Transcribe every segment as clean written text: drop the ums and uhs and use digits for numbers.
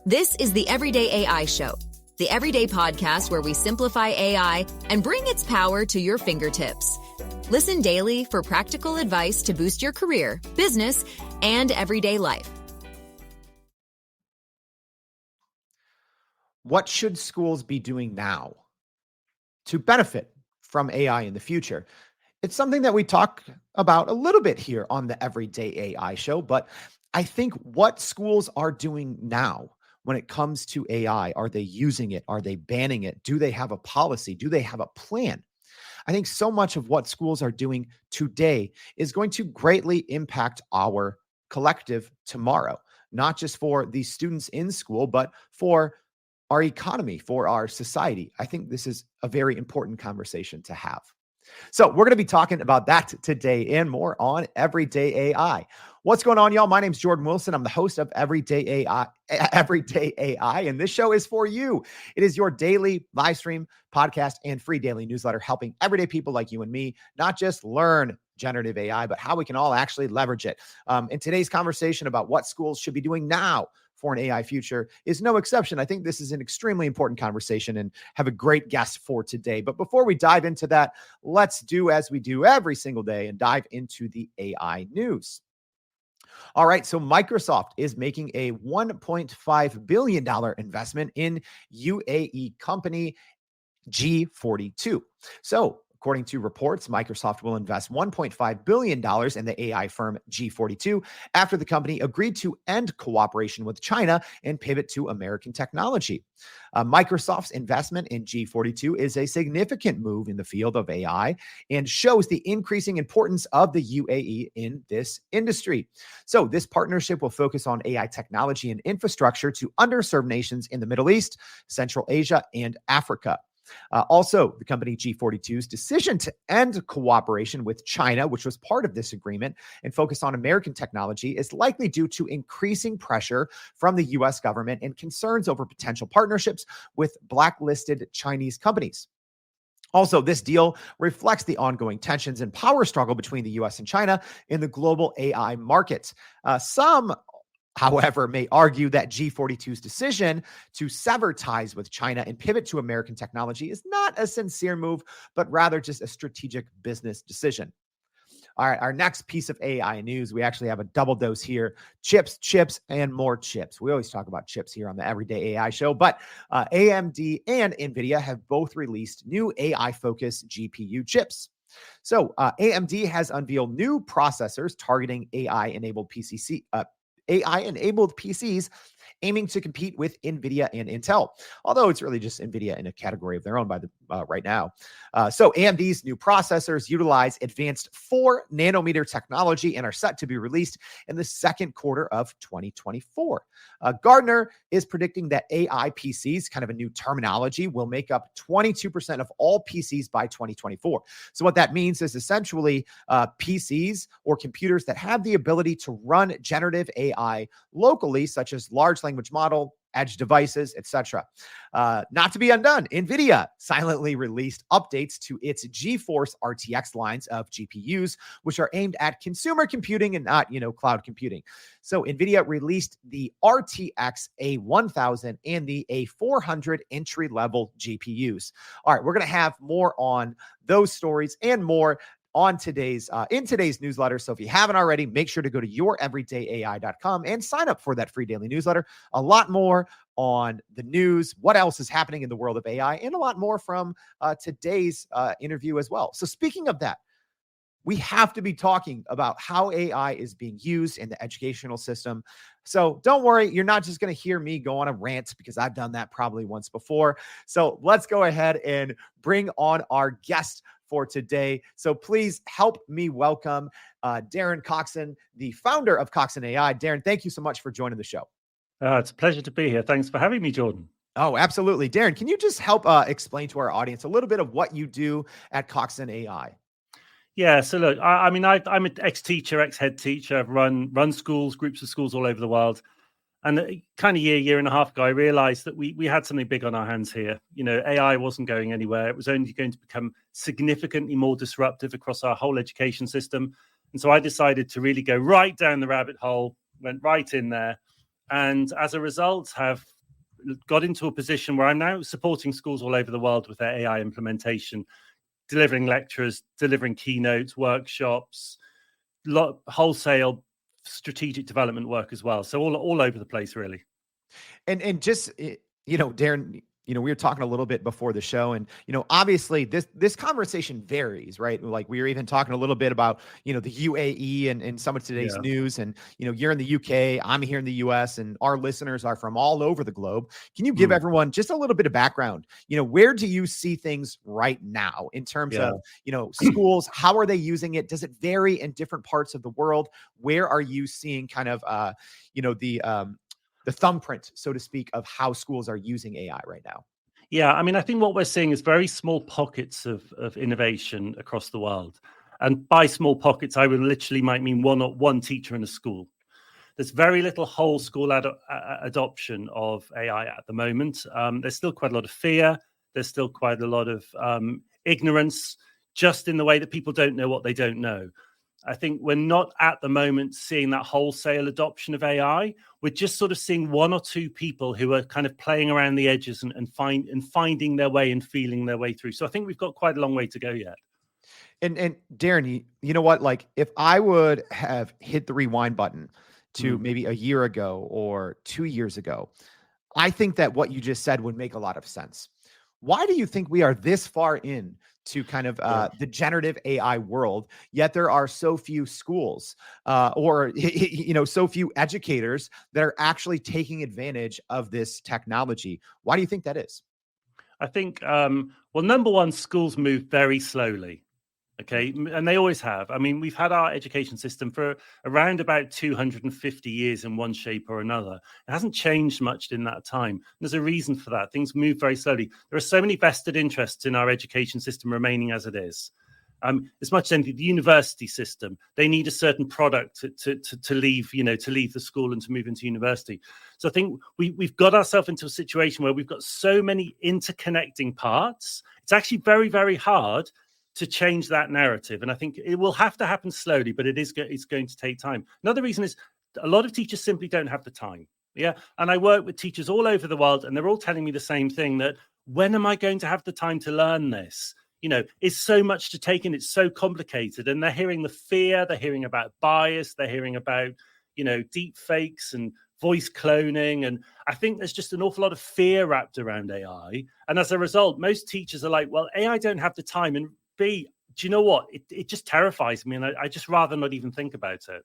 This is the Everyday AI Show, the everyday podcast where we simplify AI and bring its power to your fingertips. Listen daily for practical advice to boost your career, business, and everyday life. What should schools be doing now to benefit from AI in the future? It's something that we talk about a little bit here on the Everyday AI Show, but I think what schools are doing now when it comes to AI, are they using it? Are they banning it? Do they have a policy? Do they have a plan? I think so much of what schools are doing today is going to greatly impact our collective tomorrow, not just for the students in school, but for our economy, for our society. I think this is a very important conversation to have. So we're going to be talking about that today and more on Everyday AI. What's going on, y'all? My name's Jordan Wilson. I'm the host of Everyday AI, and this show is for you. It is your daily live stream, podcast, and free daily newsletter helping everyday people like you and me not just learn generative AI, but how we can all actually leverage it. In today's conversation about what schools should be doing now for an AI future is no exception. I think this is an extremely important conversation and have a great guest for today. But before we dive into that, let's do as we do every single day and dive into the AI news. All right, so Microsoft is making a $1.5 billion investment in UAE company G42. So according to reports, Microsoft will invest $1.5 billion in the AI firm G42 after the company agreed to end cooperation with China and pivot to American technology. Microsoft's investment in G42 is a significant move in the field of AI and shows the increasing importance of the UAE in this industry. So this partnership will focus on AI technology and infrastructure to underserved nations in the Middle East, Central Asia, and Africa. Also, the company G42's decision to end cooperation with China, which was part of this agreement, and focus on American technology is likely due to increasing pressure from the U.S. government and concerns over potential partnerships with blacklisted Chinese companies. Also, this deal reflects the ongoing tensions and power struggle between the U.S. and China in the global AI markets. Some however, may argue that G42's decision to sever ties with China and pivot to American technology is not a sincere move, but rather just a strategic business decision. All right, our next piece of AI news, we actually have a double dose here. Chips, and more chips. We always talk about chips here on the Everyday AI Show, but AMD and NVIDIA have both released new AI-focused GPU chips. So AMD has unveiled new processors targeting AI-enabled PCs aiming to compete with NVIDIA and Intel, although it's really just NVIDIA in a category of their own right now. So AMD's new processors utilize advanced 4-nanometer technology and are set to be released in the second quarter of 2024. Gartner is predicting that AI PCs, kind of a new terminology, will make up 22% of all PCs by 2024. So what that means is essentially PCs or computers that have the ability to run generative AI locally, such as large language model, edge devices, etc. Not to be undone, NVIDIA silently released updates to its GeForce RTX lines of GPUs, which are aimed at consumer computing and not, cloud computing. So NVIDIA released the RTX A1000 and the A400 entry-level GPUs. All right, we're going to have more on those stories and more on today's newsletter. So if you haven't already, make sure to go to youreverydayai.com and sign up for that free daily newsletter. A lot more on the news, what else is happening in the world of AI, and a lot more from today's interview as well. So speaking of that, we have to be talking about how AI is being used in the educational system. So don't worry, you're not just going to hear me go on a rant because I've done that probably once before. So let's go ahead and bring on our guest for today. So please help me welcome Darren Coxon, the founder of Coxon AI. Darren, thank you so much for joining the show. It's a pleasure to be here. Thanks for having me, Jordan. Oh, absolutely. Darren, can you just help explain to our audience a little bit of what you do at Coxon AI? Yeah, so look, I'm an ex-teacher, ex-head teacher. I've run schools, groups of schools all over the world. And kind of year and a half ago, I realized that we had something big on our hands here. AI wasn't going anywhere. It was only going to become significantly more disruptive across our whole education system. And so I decided to really go right down the rabbit hole, went right in there. And as a result, have got into a position where I'm now supporting schools all over the world with their AI implementation, delivering lectures, delivering keynotes, workshops, wholesale strategic development work as well. So all over the place, really. And just, Darren, we were talking a little bit before the show, and, obviously this conversation varies, right? Like, we were even talking a little bit about, the UAE and some of today's news, and, you're in the UK, I'm here in the US, and our listeners are from all over the globe. Can you give everyone just a little bit of background? Where do you see things right now in terms of, schools? How are they using it? Does it vary in different parts of the world? Where are you seeing kind of, the thumbprint, so to speak, of how schools are using AI right now? Yeah, I mean, I think what we're seeing is very small pockets of innovation across the world. And by small pockets, I would literally might mean one teacher in a school. There's very little whole school adoption of AI at the moment. There's still quite a lot of fear. There's still quite a lot of ignorance, just in the way that people don't know what they don't know. I think we're not at the moment seeing that wholesale adoption of AI. We're just sort of seeing one or two people who are kind of playing around the edges and finding their way and feeling their way through. So I think we've got quite a long way to go yet. And Darren, you know what? Like, if I would have hit the rewind button to maybe a year ago or 2 years ago, I think that what you just said would make a lot of sense. Why do you think we are this far in to kind of the generative AI world, yet there are so few schools or so few educators that are actually taking advantage of this technology? Why do you think that is? I think, well, number one, schools move very slowly. Okay. And they always have. I mean, we've had our education system for around about 250 years in one shape or another. It hasn't changed much in that time. There's a reason for that. Things move very slowly. There are so many vested interests in our education system remaining as it is. As much as anything, the university system, they need a certain product to leave, to leave the school and to move into university. So I think we've got ourselves into a situation where we've got so many interconnecting parts. It's actually very, very hard to change that narrative. And I think it will have to happen slowly, but it's going to take time. Another reason is a lot of teachers simply don't have the time. Yeah. And I work with teachers all over the world, and they're all telling me the same thing, that when am I going to have the time to learn this? It's so much to take in. It's so complicated. And they're hearing the fear, they're hearing about bias, they're hearing about, deep fakes and voice cloning. And I think there's just an awful lot of fear wrapped around AI. And as a result, most teachers are like, well, AI don't have the time. And B, do you know what? It just terrifies me. And I just rather not even think about it.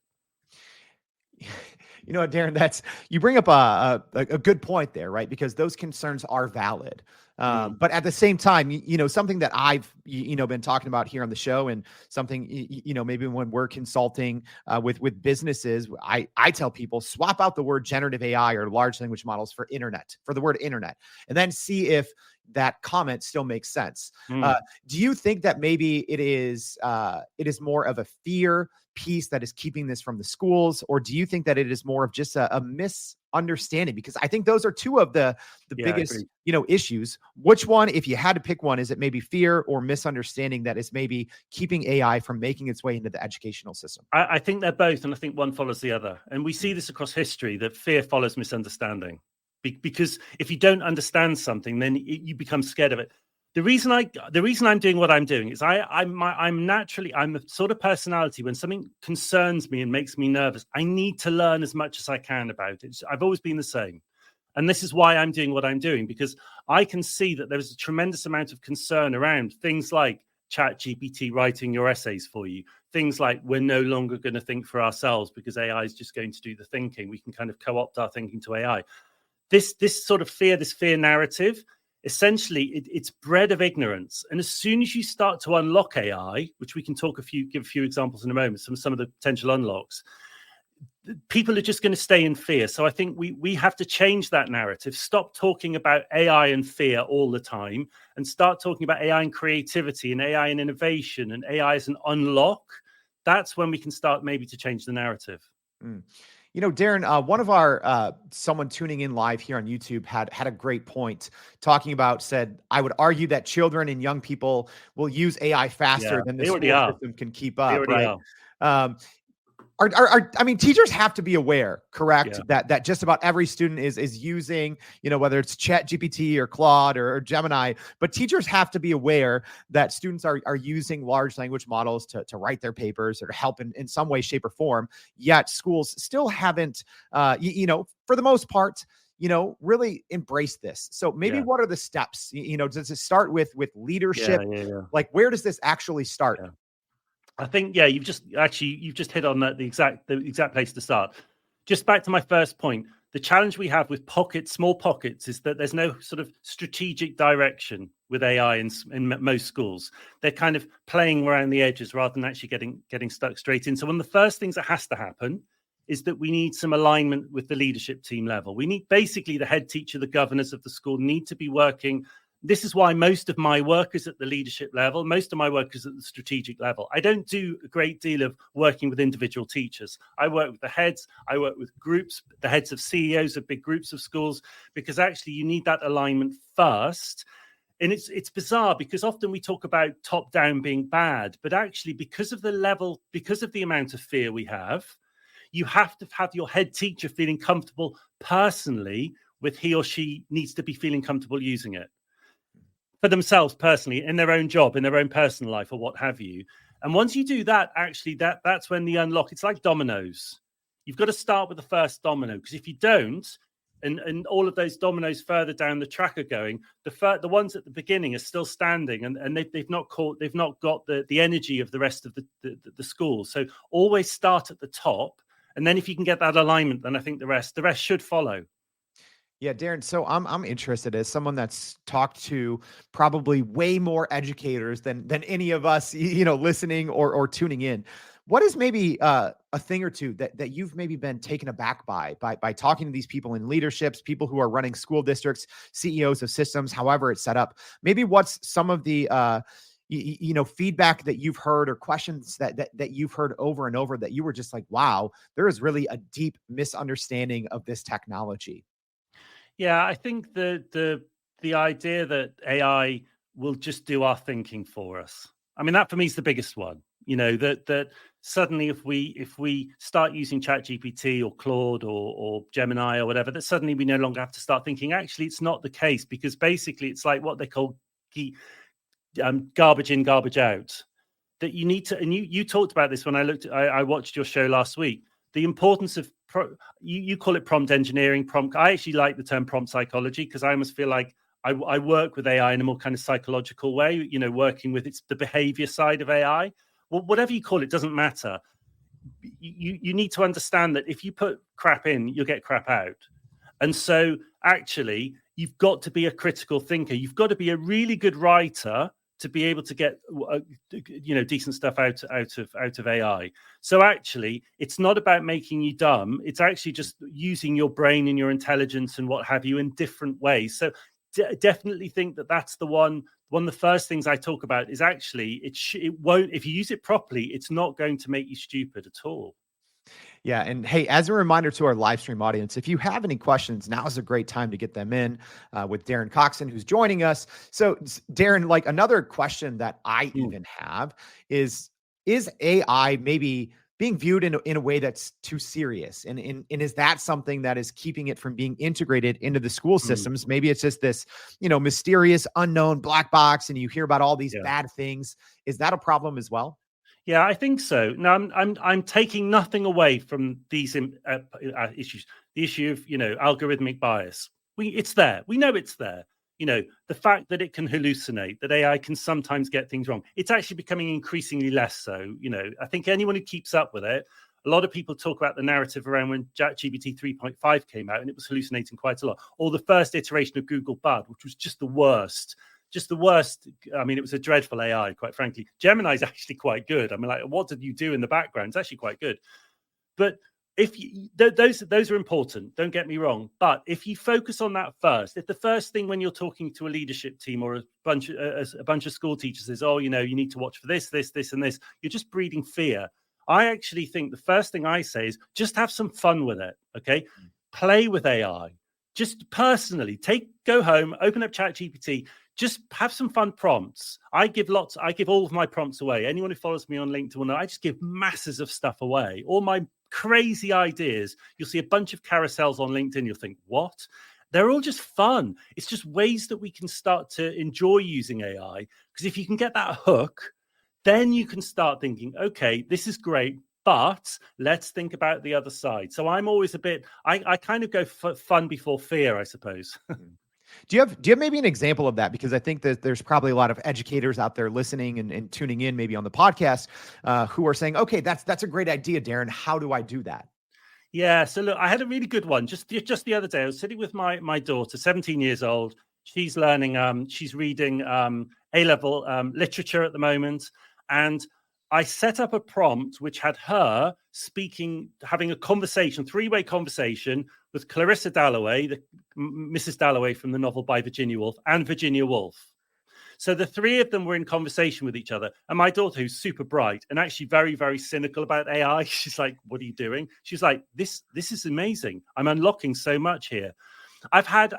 Darren, you bring up a good point there, right? Because those concerns are valid. But at the same time, something that I've, been talking about here on the show, and something, maybe when we're consulting with businesses, I tell people, swap out the word generative AI or large language models for the word internet, and then see if that comment still makes sense. Do you think that maybe it is more of a fear piece that is keeping this from the schools, or do you think that it is more of just a misunderstanding? Because I think those are two of the biggest issues. Which one, if you had to pick one, is it maybe fear or misunderstanding that is maybe keeping AI from making its way into the educational system? I think they're both, and I think one follows the other. And we see this across history, that fear follows misunderstanding. Because if you don't understand something, then you become scared of it. The reason I'm doing what I'm doing is I'm a sort of personality. When something concerns me and makes me nervous, I need to learn as much as I can about it. I've always been the same. And this is why I'm doing what I'm doing, because I can see that there's a tremendous amount of concern around things like ChatGPT writing your essays for you. Things like we're no longer going to think for ourselves because AI is just going to do the thinking. We can kind of co-opt our thinking to AI. This sort of fear, this fear narrative, essentially it's bred of ignorance. And as soon as you start to unlock AI, which we can give a few examples in a moment, some of the potential unlocks, people are just going to stay in fear. So I think we have to change that narrative, stop talking about AI and fear all the time, and start talking about AI and creativity and AI and innovation and AI as an unlock. That's when we can start maybe to change the narrative. Darren, one of our someone tuning in live here on YouTube had a great point talking about, said, I would argue that children and young people will use AI faster than the school system can keep up. Right? I mean, teachers have to be aware, correct? Yeah. That just about every student is using, whether it's Chat GPT or Claude or Gemini, but teachers have to be aware that students are using large language models to write their papers or to help in some way, shape, or form. Yet schools still haven't, for the most part, really embrace this. So maybe what are the steps? Does it start with leadership? Yeah. Like, where does this actually start? Yeah. I think, you've just hit on the exact place to start. Just back to my first point, the challenge we have with small pockets, is that there's no sort of strategic direction with AI in most schools. They're kind of playing around the edges rather than actually getting stuck straight in. So one of the first things that has to happen is that we need some alignment with the leadership team level. We need basically the head teacher, the governors of the school need to be working. This is why most of my work is at the leadership level. Most of my work is at the strategic level. I don't do a great deal of working with individual teachers. I work with the heads. I work with groups, the heads of CEOs of big groups of schools, because actually you need that alignment first. And it's bizarre because often we talk about top down being bad, but actually because of the amount of fear we have, you have to have your head teacher feeling comfortable personally with he or she needs to be feeling comfortable using it for themselves personally, in their own job, in their own personal life, or what have you. And once you do that, actually, that's when the unlock. It's like dominoes. You've got to start with the first domino, because if you don't, and all of those dominoes further down the track are going, the ones at the beginning are still standing, and they've not got the energy of the rest of the school. So always start at the top, and then if you can get that alignment, then I think the rest should follow. Yeah, Darren. So I'm interested, as someone that's talked to probably way more educators than any of us, listening or tuning in. What is maybe a thing or two that you've maybe been taken aback by talking to these people in leaderships, people who are running school districts, CEOs of systems, however it's set up? Maybe what's some of the feedback that you've heard, or questions that you've heard over and over, that you were just like, wow, there is really a deep misunderstanding of this technology? Yeah, I think the idea that AI will just do our thinking for us. I mean, that for me is the biggest one. That suddenly if we start using ChatGPT or Claude or Gemini or whatever, that suddenly we no longer have to start thinking. Actually, it's not the case, because basically it's like what they call garbage in, garbage out. That you need to, and you talked about this when I watched your show last week. The importance of you call it prompt engineering, I actually like the term prompt psychology, because I almost feel like I work with AI in a more kind of psychological way, working with the behavior side of AI. Well, whatever you call it, doesn't matter. You need to understand that if you put crap in, you'll get crap out. And so actually, you've got to be a critical thinker. You've got to be a really good writer to be able to get decent stuff out of AI. So actually, it's not about making you dumb. It's actually just using your brain and your intelligence and what have you in different ways. So definitely think that's the one. One of the first things I talk about is actually it won't, if you use it properly, it's not going to make you stupid at all. Yeah. And hey, as a reminder to our live stream audience, if you have any questions, now is a great time to get them in with Darren Coxon, who's joining us. So Darren, like, another question that I even have is AI maybe being viewed in a way that's too serious? And is that something that is keeping it from being integrated into the school systems? Maybe it's just this, mysterious, unknown black box, and you hear about all these bad things. Is that a problem as well? Yeah, I think so. Now, I'm taking nothing away from these issues. The issue of algorithmic bias. It's there. We know it's there. The fact that it can hallucinate, that AI can sometimes get things wrong. It's actually becoming increasingly less so. I think anyone who keeps up with it. A lot of people talk about the narrative around when ChatGPT 3.5 came out and it was hallucinating quite a lot, or the first iteration of Google Bard, which was just the worst. I mean, it was a dreadful AI, quite frankly. Gemini is actually quite good. I mean, like, what did you do in the background? It's actually quite good. But if those are important, don't get me wrong. But if you focus on that first, if the first thing when you're talking to a leadership team or a bunch of school teachers is, you need to watch for this, and this, you're just breeding fear. I actually think the first thing I say is just have some fun with it. Okay, play with AI. Just personally, go home, open up ChatGPT, just have some fun prompts. I give all of my prompts away. Anyone who follows me on LinkedIn will know I just give masses of stuff away. All my crazy ideas. You'll see a bunch of carousels on LinkedIn. You'll think, what? They're all just fun. It's just ways that we can start to enjoy using AI. Because if you can get that hook, then you can start thinking, okay, this is great, but let's think about the other side. So I'm always I kind of go fun before fear, I suppose. Do you have maybe an example of that? Because I think that there's probably a lot of educators out there listening and tuning in maybe on the podcast who are saying, okay, that's a great idea, Darren. How do I do that? Yeah. So look, I had a really good one just the other day. I was sitting with my daughter, 17 years old. She's learning, she's reading A-level literature at the moment. And I set up a prompt which had her having a conversation, three-way conversation with Clarissa Dalloway, Mrs. Dalloway from the novel by Virginia Woolf, and Virginia Woolf. So the three of them were in conversation with each other. And my daughter, who's super bright and actually very, very cynical about AI, she's like, what are you doing? She's like, this is amazing. I'm unlocking so much here. I've had,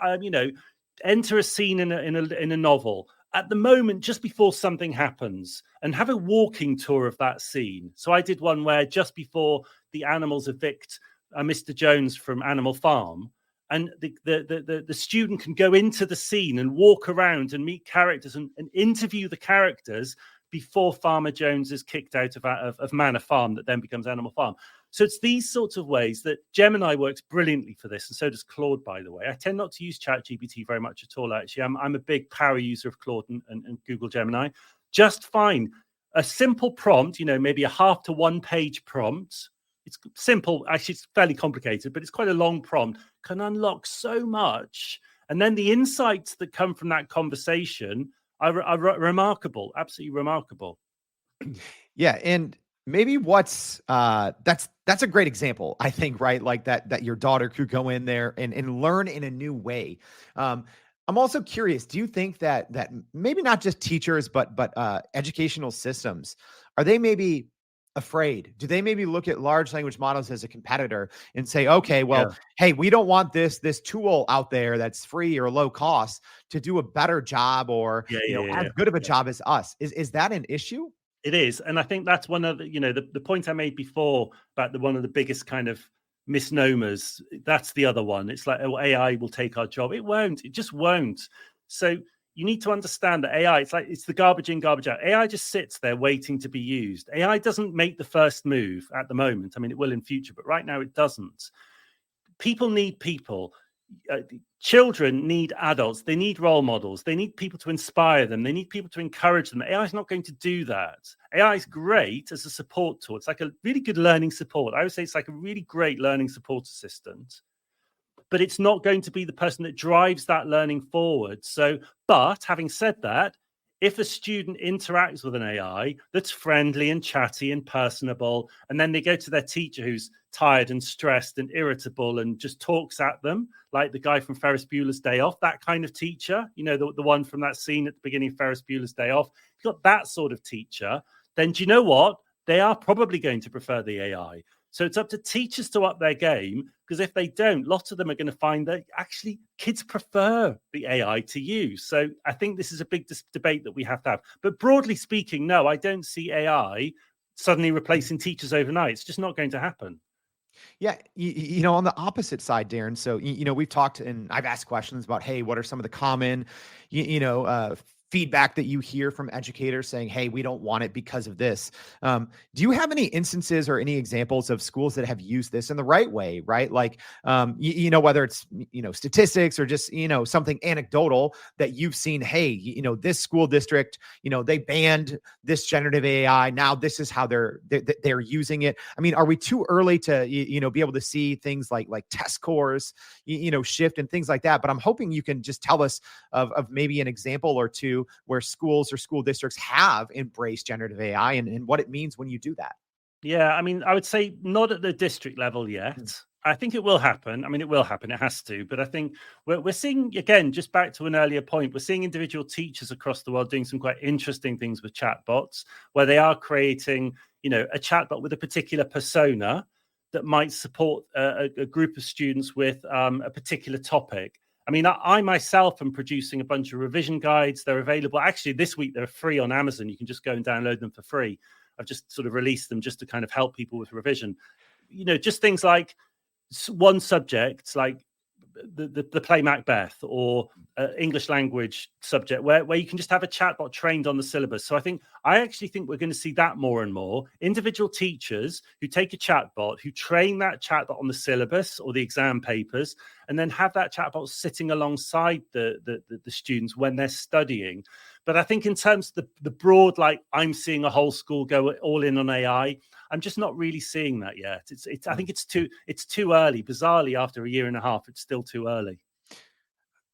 enter a scene in a novel at the moment, just before something happens, and have a walking tour of that scene. So I did one where just before the animals evict Mr. Jones from Animal Farm, and the student can go into the scene and walk around and meet characters and interview the characters before Farmer Jones is kicked out of Manor Farm, that then becomes Animal Farm. So it's these sorts of ways that Gemini works brilliantly for this, and so does Claude, by the way. I tend not to use ChatGPT very much at all, actually. I'm a big power user of Claude and Google Gemini. Just find a simple prompt, maybe a half to 1 page prompt. It's simple. Actually, it's fairly complicated, but it's quite a long prompt. Can unlock so much. And then the insights that come from that conversation are remarkable, absolutely remarkable. Yeah. And maybe that's a great example, I think, right? Like that your daughter could go in there and learn in a new way. I'm also curious, do you think that maybe not just teachers, but educational systems, are they maybe afraid? Do they maybe look at large language models as a competitor and say, okay, well, hey, we don't want this tool out there that's free or low cost to do a better job or as good of a job as us? Is that an issue? It is. And I think that's one of the point I made before about one of the biggest kind of misnomers. That's the other one. It's like, oh, AI will take our job. It won't. It just won't. So you need to understand that AI, it's the garbage in, garbage out. AI just sits there waiting to be used. AI doesn't make the first move at the moment. I mean, it will in future, but right now it doesn't. People need people. Children need adults. They need role models. They need people to inspire them. They need people to encourage them. AI is not going to do that. AI is great as a support tool. It's like a really good learning support. I would say it's like a really great learning support assistant. But it's not going to be the person that drives that learning forward. So, but having said that, if a student interacts with an AI that's friendly and chatty and personable, and then they go to their teacher who's tired and stressed and irritable and just talks at them, like the guy from Ferris Bueller's Day Off, that kind of teacher, the one from that scene at the beginning of Ferris Bueller's Day Off, if you've got that sort of teacher, then do you know what? They are probably going to prefer the AI. So it's up to teachers to up their game, because if they don't, lots of them are going to find that actually kids prefer the AI to use. So I think this is a big debate that we have to have. But broadly speaking, no, I don't see AI suddenly replacing teachers overnight. It's just not going to happen. Yeah. On the opposite side, Darren, so, we've talked and I've asked questions about, hey, what are some of the common, feedback that you hear from educators saying, hey, we don't want it because of this. Do you have any instances or any examples of schools that have used this in the right way, right? Like, whether it's, statistics or just, something anecdotal that you've seen, hey, this school district, they banned this generative AI. Now this is how they're using it. I mean, are we too early to, be able to see things like test scores, shift and things like that? But I'm hoping you can just tell us of maybe an example or two where schools or school districts have embraced generative AI and what it means when you do that. Yeah, I mean, I would say not at the district level yet. I think it will happen. I mean, it will happen. It has to. But I think we're seeing, again, just back to an earlier point, we're seeing individual teachers across the world doing some quite interesting things with chatbots, where they are creating, a chatbot with a particular persona that might support a group of students with a particular topic. I mean, I myself am producing a bunch of revision guides. They're available. Actually, this week they're free on Amazon. You can just go and download them for free. I've just sort of released them just to kind of help people with revision. Just things like one subject, like the play Macbeth, or English language subject, where you can just have a chatbot trained on the syllabus. So I actually think we're going to see that more and more. Individual teachers who take a chatbot, who train that chatbot on the syllabus or the exam papers, and then have that chatbot sitting alongside the students when they're studying. But I think in terms of the broad, like, I'm seeing a whole school go all in on AI, I'm just not really seeing that yet. I think it's too early. Bizarrely, after a year and a half, it's still too early.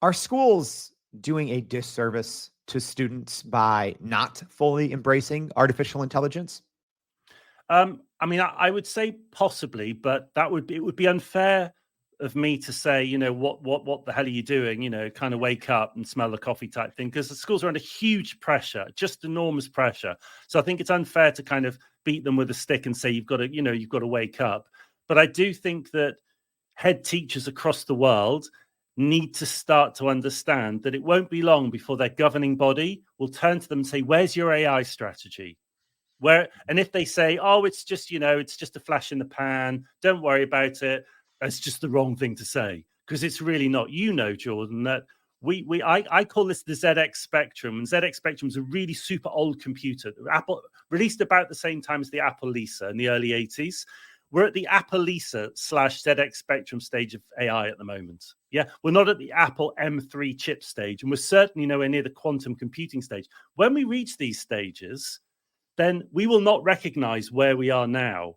Are schools doing a disservice to students by not fully embracing artificial intelligence? I mean, I would say possibly, but it would be unfair of me to say, what the hell are you doing? Kind of wake up and smell the coffee type thing, because the schools are under huge pressure, just enormous pressure. So I think it's unfair to kind of beat them with a stick and say you've got to wake up. But I do think that head teachers across the world need to start to understand that it won't be long before their governing body will turn to them and say, where's your AI strategy? And if they say, oh, it's just a flash in the pan, don't worry about it, that's just the wrong thing to say, because it's really not. Jordan, that I call this the ZX Spectrum, and ZX Spectrum is a really super old computer. Apple released about the same time as the Apple Lisa in the early 80s. We're at the Apple Lisa / ZX Spectrum stage of AI at the moment. Yeah, we're not at the Apple M3 chip stage, and we're certainly nowhere near the quantum computing stage. When we reach these stages, then we will not recognize where we are now.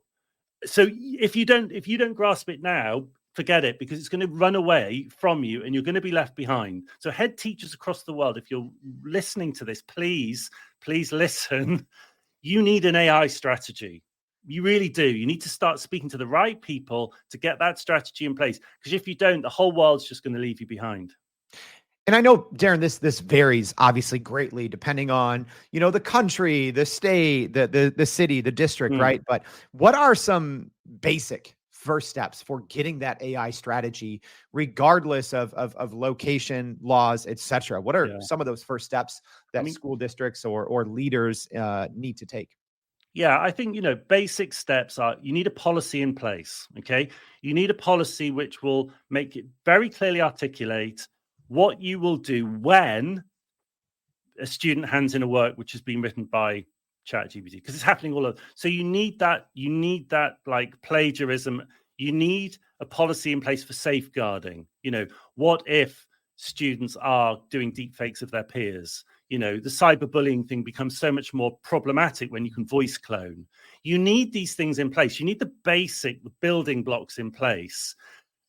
So if you don't grasp it now, forget it, because it's going to run away from you and you're going to be left behind. So head teachers across the world, if you're listening to this, please listen. You need an AI strategy. You really do. You need to start speaking to the right people to get that strategy in place, because if you don't, the whole world's just going to leave you behind. And I know, Darren, this varies obviously greatly depending on, the country, the state, the city, the district, right? But what are some basic first steps for getting that AI strategy, regardless of location, laws, et cetera? What are some of those first steps that school districts or leaders need to take? Yeah, I think, basic steps are, you need a policy in place, okay? You need a policy which will make it very clearly articulate what you will do when a student hands in a work which has been written by ChatGPT, because it's happening all over. So you need that like plagiarism. You need a policy in place for safeguarding. What if students are doing deepfakes of their peers? The cyberbullying thing becomes so much more problematic when you can voice clone. You need these things in place. You need the building blocks in place.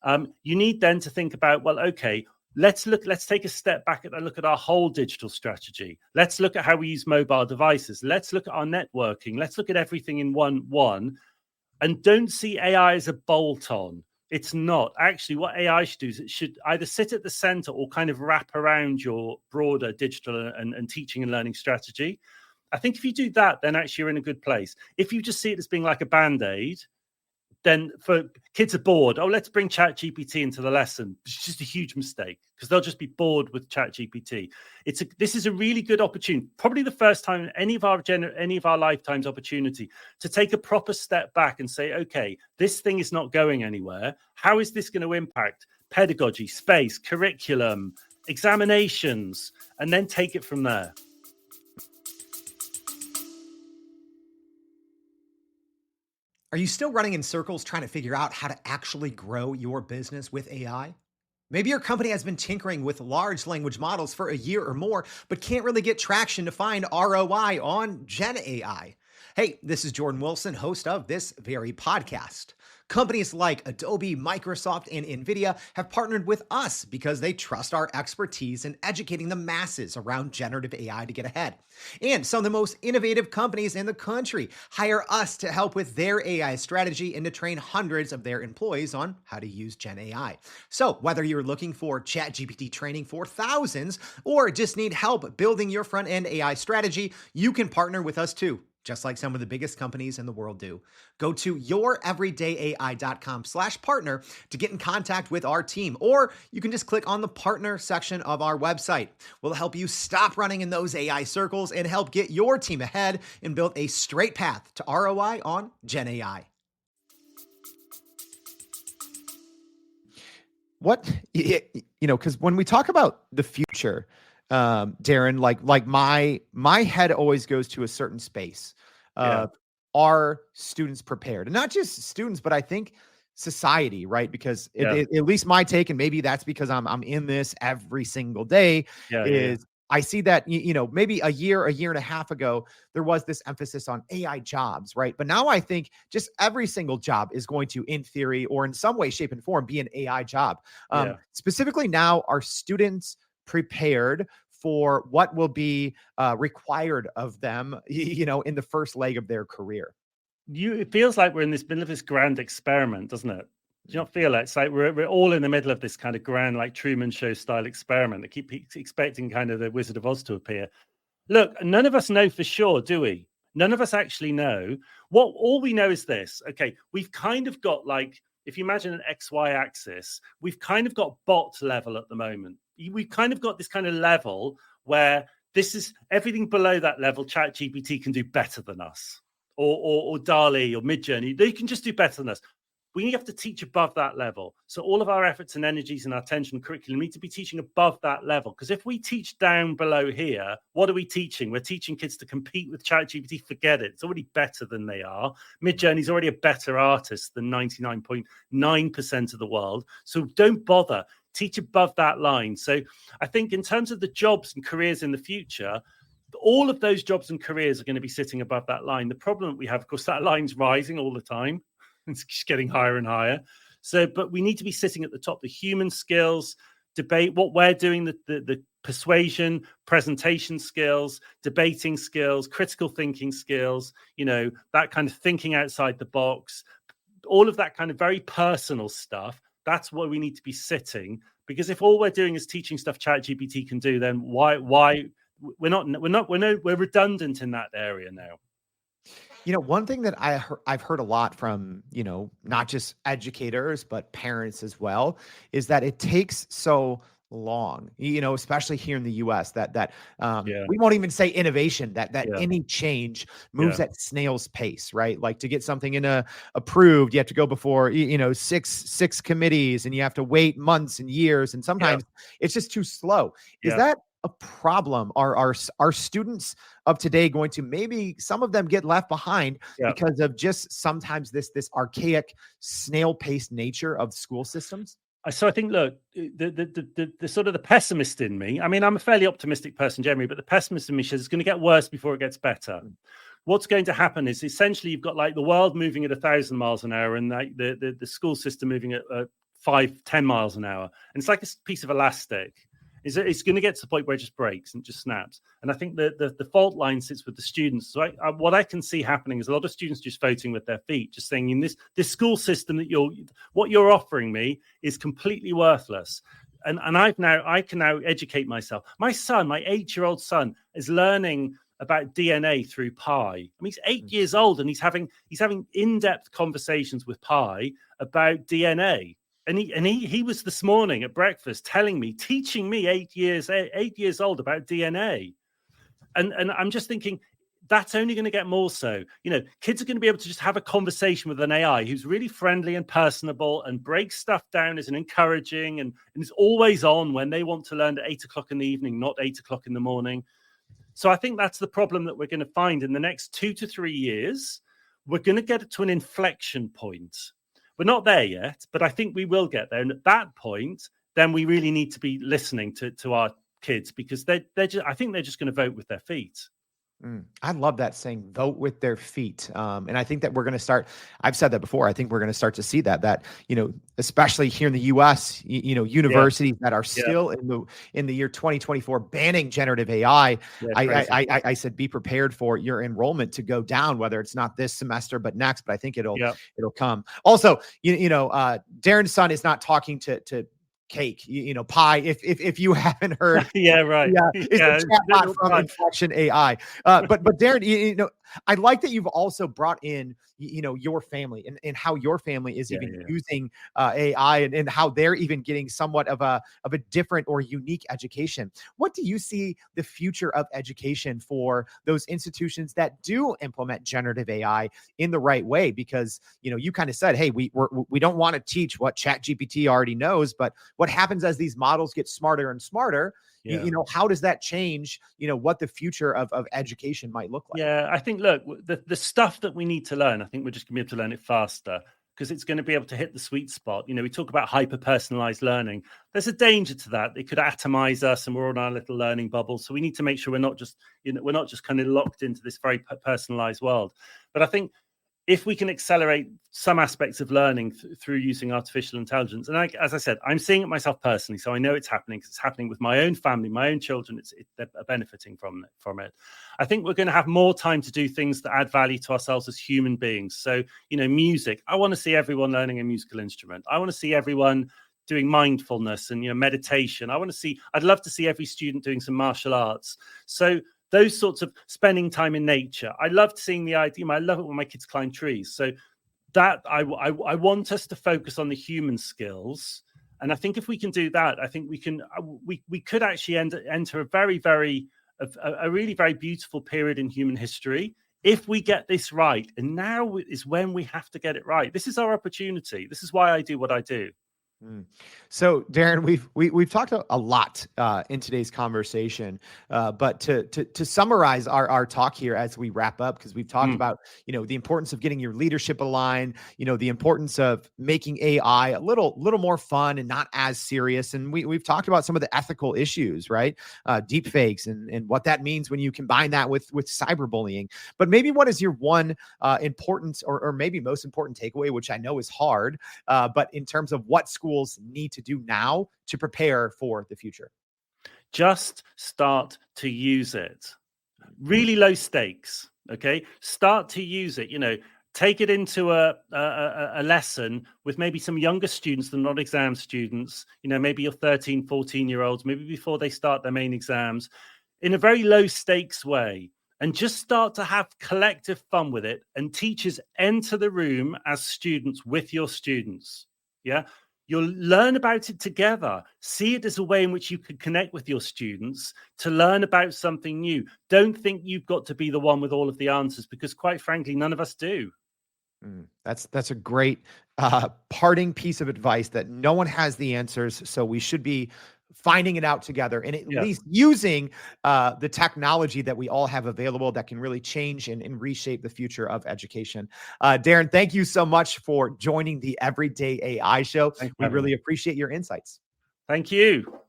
You need then to think about, well, okay, let's take a step back and look at our whole digital strategy. Let's look at how we use mobile devices. Let's look at our networking. Let's look at everything in one. And don't see AI as a bolt-on. It's not. Actually, what AI should do is it should either sit at the center or kind of wrap around your broader digital and teaching and learning strategy. I think if you do that, then actually you're in a good place. If you just see it as being like a Band-Aid, then for kids are bored. Oh, let's bring ChatGPT into the lesson. It's just a huge mistake, because they'll just be bored with ChatGPT. This is a really good opportunity, probably the first time in any of our lifetimes opportunity, to take a proper step back and say, okay, this thing is not going anywhere. How is this going to impact pedagogy, space, curriculum, examinations, and then take it from there? Are you still running in circles trying to figure out how to actually grow your business with AI? Maybe your company has been tinkering with large language models for a year or more, but can't really get traction to find ROI on GenAI. Hey, this is Jordan Wilson, host of this very podcast. Companies like Adobe, Microsoft, and NVIDIA have partnered with us because they trust our expertise in educating the masses around generative AI to get ahead. And some of the most innovative companies in the country hire us to help with their AI strategy and to train hundreds of their employees on how to use GenAI. So whether you're looking for ChatGPT training for thousands or just need help building your front-end AI strategy, you can partner with us too. just like some of the biggest companies in the world do. Go to youreverydayai.com/partner to get in contact with our team, or you can just click on the partner section of our website. We'll help you stop running in those AI circles and help get your team ahead and build a straight path to ROI on GenAI. What, because when we talk about the future, Darren, like my head always goes to a certain space. Are students prepared? And not just students, but I think society, right? Because at least my take, and maybe that's because I'm in this every single day, I see that, maybe a year and a half ago, there was this emphasis on AI jobs, right? But now I think just every single job is going to, in theory, or in some way, shape, and form, be an AI job. Specifically now, are students prepared for what will be required of them, in the first leg of their career? It feels like we're in this middle of this grand experiment, doesn't it? Do you not feel it? It's like we're all in the middle of this kind of grand, like Truman Show style experiment. They keep expecting kind of the Wizard of Oz to appear. Look, none of us know for sure, do we? None of us actually know. All we know is this. Okay, we've kind of got, like, if you imagine an XY axis, we've kind of got bot level at the moment. We've kind of got this kind of level where this is everything below that level. ChatGPT can do better than us, or DALL-E or Midjourney. They can just do better than us. We have to teach above that level. So all of our efforts and energies and our attention curriculum need to be teaching above that level. Because if we teach down below here, what are we teaching? We're teaching kids to compete with ChatGPT. Forget it. It's already better than they are. Midjourney's already a better artist than 99.9% of the world. So don't bother. Teach above that line. So I think in terms of the jobs and careers in the future, all of those jobs and careers are going to be sitting above that line. The problem that we have, of course, that line's rising all the time. It's just getting higher and higher. So, but we need to be sitting at the top. The human skills, debate, what we're doing, the persuasion, presentation skills, debating skills, critical thinking skills, that kind of thinking outside the box, all of that kind of very personal stuff. That's where we need to be sitting. Because if all we're doing is teaching stuff ChatGPT can do, then why we're redundant in that area now. One thing that I've heard a lot from, not just educators, but parents as well, is that it takes so long, especially here in the US, that we won't even say innovation, that any change moves at snail's pace, right? Like to get something approved, you have to go before, six committees, and you have to wait months and years. And sometimes it's just too slow. Is that a problem? Are students of today going to, maybe some of them, get left behind because of just sometimes this archaic snail-paced nature of school systems? So I think, look, the sort of the pessimist in me, I mean, I'm a fairly optimistic person generally, but the pessimist in me says it's going to get worse before it gets better. What's going to happen is essentially you've got like the world moving at 1,000 miles an hour and like the school system moving at 5-10 miles an hour. And it's like a piece of elastic. It's going to get to the point where it just breaks and just snaps. And I think the fault line sits with the students. So what I can see happening is a lot of students just voting with their feet, just saying, in this school system what you're offering me is completely worthless. And I can now educate myself. My 8-year-old son is learning about DNA through Pi. I mean, he's 8 years old and he's having in-depth conversations with Pi about DNA. And he was this morning at breakfast teaching me 8 years old about DNA. And I'm just thinking that's only going to get more so. Kids are going to be able to just have a conversation with an AI who's really friendly and personable and breaks stuff down as an encouraging and is always on when they want to learn at 8 o'clock in the evening, not 8 o'clock in the morning. So I think that's the problem that we're going to find in the next 2 to 3 years. We're going to get to an inflection point. We're not there yet, but I think we will get there. And at that point, then we really need to be listening to our kids, because I think they're just going to vote with their feet. I love that saying, vote with their feet. And I think that we're going to start, I've said that before, I think we're going to start to see that, especially here in the US, universities that are still in the year 2024 banning generative AI. I said, be prepared for your enrollment to go down, whether it's not this semester, but next, but I think it'll come. Also, Darren's son is not talking to Cake, Pi. If you haven't heard, right. It's a chatbot from Coxon AI. But Darren, I like that you've also brought in, your family and how your family is using AI and how they're even getting somewhat of a different or unique education. What do you see the future of education for those institutions that do implement generative AI in the right way? Because, you kind of said, hey, we don't want to teach what ChatGPT already knows, but what happens as these models get smarter and smarter? How does that change, what the future of education might look like? Yeah, I think, look, the stuff that we need to learn, I think we're just going to be able to learn it faster because it's going to be able to hit the sweet spot. We talk about hyper-personalized learning. There's a danger to that. It could atomize us and we're all in our little learning bubble. So we need to make sure we're not just kind of locked into this very personalized world. But I think if we can accelerate some aspects of learning through using artificial intelligence, and as I said, I'm seeing it myself personally, so I know it's happening because it's happening with my own family, my own children. They're benefiting from it. I think we're going to have more time to do things that add value to ourselves as human beings. So, music. I want to see everyone learning a musical instrument. I want to see everyone doing mindfulness and meditation. I'd love to see every student doing some martial arts. So those sorts of spending time in nature. I loved seeing the idea. I love it when my kids climb trees. So that I want us to focus on the human skills. And I think if we can do that, I think we could actually enter a very, very, a really very beautiful period in human history if we get this right. And now is when we have to get it right. This is our opportunity. This is why I do what I do. So, Darren, we've talked a lot in today's conversation, but to summarize our talk here as we wrap up, because we've talked about the importance of getting your leadership aligned, the importance of making AI a little more fun and not as serious, and we've talked about some of the ethical issues, right? Deep fakes and what that means when you combine that with cyberbullying. But maybe what is your one important or maybe most important takeaway, which I know is hard, but in terms of what schools need to do now to prepare for the future? Just start to use it. Really low stakes. Okay. Start to use it. Take it into a lesson with maybe some younger students than not exam students, maybe your 13, 14-year-olds, maybe before they start their main exams, in a very low stakes way. And just start to have collective fun with it. And teachers enter the room as students with your students. Yeah. You'll learn about it together. See it as a way in which you can connect with your students to learn about something new. Don't think you've got to be the one with all of the answers, because quite frankly, none of us do. That's a great parting piece of advice, that no one has the answers. So we should be finding it out together and at least using the technology that we all have available that can really change and reshape the future of education. Darren, thank you so much for joining the Everyday AI Show. We really appreciate your insights. Thank you.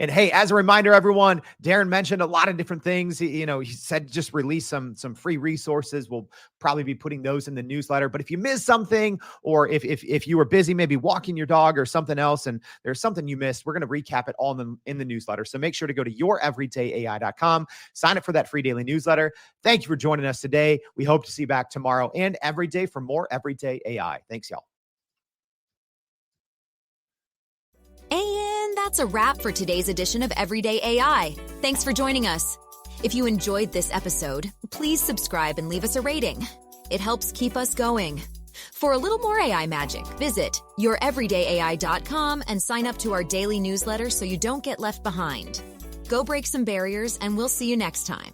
And hey, as a reminder, everyone, Darren mentioned a lot of different things. He said just release some free resources. We'll probably be putting those in the newsletter. But if you missed something, or if you were busy, maybe walking your dog or something else, and there's something you missed, we're going to recap it all in the newsletter. So make sure to go to youreverydayai.com, sign up for that free daily newsletter. Thank you for joining us today. We hope to see you back tomorrow and every day for more Everyday AI. Thanks, y'all. And that's a wrap for today's edition of Everyday AI. Thanks for joining us. If you enjoyed this episode, please subscribe and leave us a rating. It helps keep us going. For a little more AI magic, visit youreverydayai.com and sign up to our daily newsletter so you don't get left behind. Go break some barriers, and we'll see you next time.